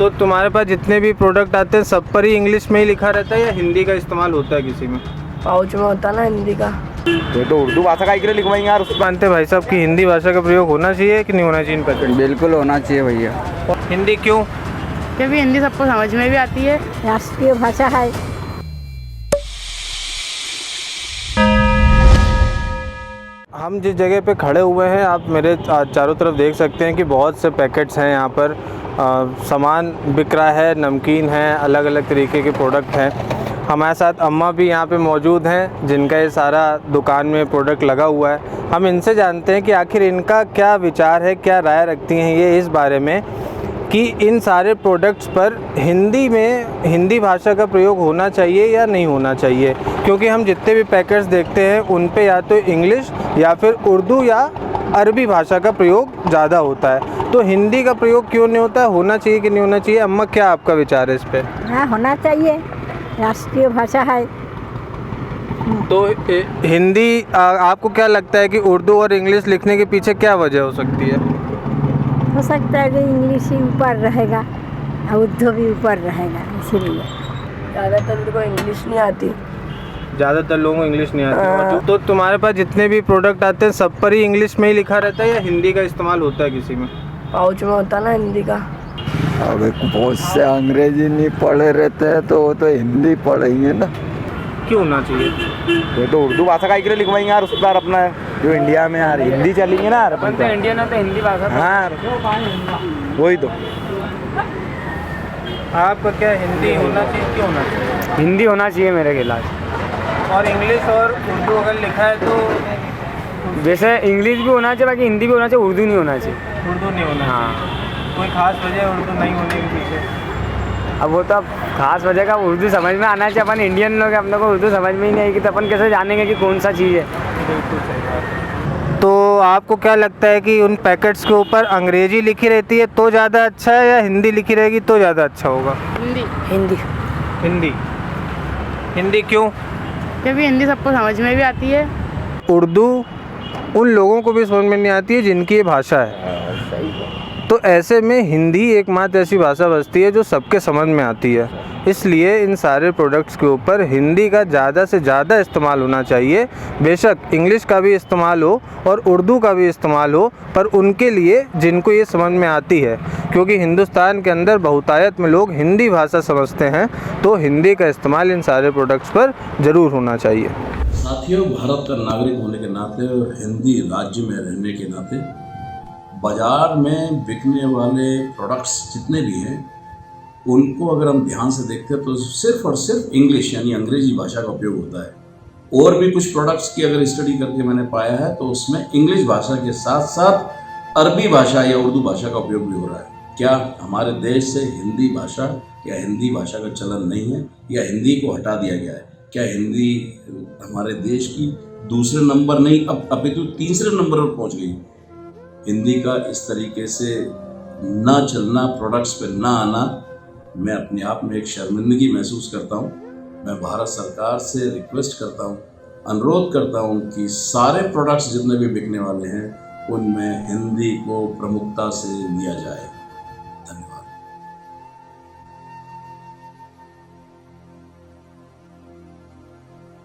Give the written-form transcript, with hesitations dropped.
तो तुम्हारे पास जितने भी प्रोडक्ट आते हैं सब पर ही इंग्लिश में ही लिखा रहता है या हिंदी का इस्तेमाल होता है किसी में? पाउच में होता ना हिंदी का। तो उर्दू भाषा का ही लिखवाएंगे यार। मानते भाई साहब कि हिंदी भाषा का प्रयोग होना चाहिए कि नहीं होना चाहिए इन पैकेट? बिल्कुल होना चाहिए भैया। हिंदी क्यों? क्योंकि हिंदी सबको समझ में भी आती है, राष्ट्रीय भाषा है। हम जिस जगह पे खड़े हुए हैं आप मेरे चारों तरफ देख सकते हैं कि बहुत से पैकेट्स हैं यहाँ पर। सामान बिक रहा है, नमकीन है, अलग अलग तरीके के प्रोडक्ट हैं। हमारे साथ अम्मा भी यहाँ पे मौजूद हैं जिनका ये सारा दुकान में प्रोडक्ट लगा हुआ है। हम इनसे जानते हैं कि आखिर इनका क्या विचार है, क्या राय रखती हैं ये इस बारे में कि इन सारे प्रोडक्ट्स पर हिंदी भाषा का प्रयोग होना चाहिए या नहीं होना चाहिए। क्योंकि हम जितने भी पैकेट्स देखते हैं उन पे या तो इंग्लिश या फिर उर्दू या अरबी भाषा का प्रयोग ज़्यादा होता है, तो हिंदी का प्रयोग क्यों नहीं होता? होना चाहिए कि नहीं होना चाहिए? अम्मा क्या आपका विचार है इस पर? हाँ, होना चाहिए, राष्ट्रीय भाषा है। तो हिंदी आपको क्या लगता है कि उर्दू और इंग्लिश लिखने के पीछे क्या वजह हो सकती है? हो सकता है कि इंग्लिश ही ऊपर रहेगा और उर्दू भी ऊपर रहेगा, इसीलिए। ज़्यादातर को इंग्लिश नहीं आती। ज़्यादातर लोगों को इंग्लिश नहीं आती। तो तुम्हारे पास जितने भी प्रोडक्ट आते हैं सब पर ही इंग्लिश में ही लिखा रहता है या हिंदी का इस्तेमाल होता है किसी में? पाउच में होता ना हिंदी का। अब बहुत से अंग्रेजी नहीं पढ़े रहते हैं तो वो तो हिंदी पढ़ेंगे ना। क्यों होना चाहिए? तो उर्दू भाषा का ही लिखवाएंगे यार उस बार अपना जो इंडिया में यार हिंदी चलेंगे ना यार अपन तो इंडियन है तो हिंदी भाषा। हाँ वही तो। आपका क्या हिंदी होना चाहिए, क्यों होना चाहिए? हिंदी होना चाहिए मेरे खिलाफ। और इंग्लिश और उर्दू अगर लिखा है तो? वैसे इंग्लिश भी होना चाहिए, बाकी हिंदी भी होना चाहिए, उर्दू नहीं होना चाहिए। उर्दू नहीं होना? हाँ। कोई ख़ास वजह उर्दू नहीं होने के पीछे? अब वो तो अब खास वजह का उर्दू समझ में आना चाहिए। अपन इंडियन लोग अपने को उर्दू समझ में ही नहीं आएगी तो अपन कैसे जानेंगे कि कौन सा चीज़ है? बिल्कुल सही बात। तो आपको क्या लगता है कि उन पैकेट्स के ऊपर अंग्रेजी लिखी रहती है तो ज़्यादा अच्छा है या हिंदी लिखी रहेगी तो ज़्यादा अच्छा होगा? हिंदी। हिंदी। हिंदी क्यों? क्योंकि हिंदी सबको समझ में भी आती है। उर्दू उन लोगों को भी समझ में नहीं आती है जिनकी ये भाषा है। तो ऐसे में हिंदी एकमात्र ऐसी भाषा बचती है जो सबके समझ में आती है। इसलिए इन सारे प्रोडक्ट्स के ऊपर हिंदी का ज़्यादा से ज़्यादा इस्तेमाल होना चाहिए। बेशक इंग्लिश का भी इस्तेमाल हो और उर्दू का भी इस्तेमाल हो, पर उनके लिए जिनको ये समझ में आती है। क्योंकि हिंदुस्तान के अंदर बहुतायत में लोग हिंदी भाषा समझते हैं, तो हिंदी का इस्तेमाल इन सारे प्रोडक्ट्स पर ज़रूर होना चाहिए। साथियों, भारत का नागरिक होने के नाते और हिंदी राज्य में रहने के नाते बाज़ार में बिकने वाले प्रोडक्ट्स जितने भी हैं उनको अगर हम ध्यान से देखते हैं तो सिर्फ और सिर्फ इंग्लिश यानी अंग्रेजी भाषा का उपयोग होता है। और भी कुछ प्रोडक्ट्स की अगर स्टडी करके मैंने पाया है तो उसमें इंग्लिश भाषा के साथ साथ अरबी भाषा या उर्दू भाषा का उपयोग भी हो रहा है। क्या हमारे देश से हिंदी भाषा या हिंदी भाषा का चलन नहीं है या हिंदी को हटा दिया गया है? क्या हिंदी हमारे देश की दूसरे नंबर नहीं अपितु तीसरे नंबर पर पहुँच गई? हिंदी का इस तरीके से ना चलना, प्रोडक्ट्स पे ना आना, मैं अपने आप में एक शर्मिंदगी महसूस करता हूँ। मैं भारत सरकार से रिक्वेस्ट करता हूँ, अनुरोध करता हूँ कि सारे प्रोडक्ट्स जितने भी बिकने वाले हैं उनमें हिंदी को प्रमुखता से लिया जाए।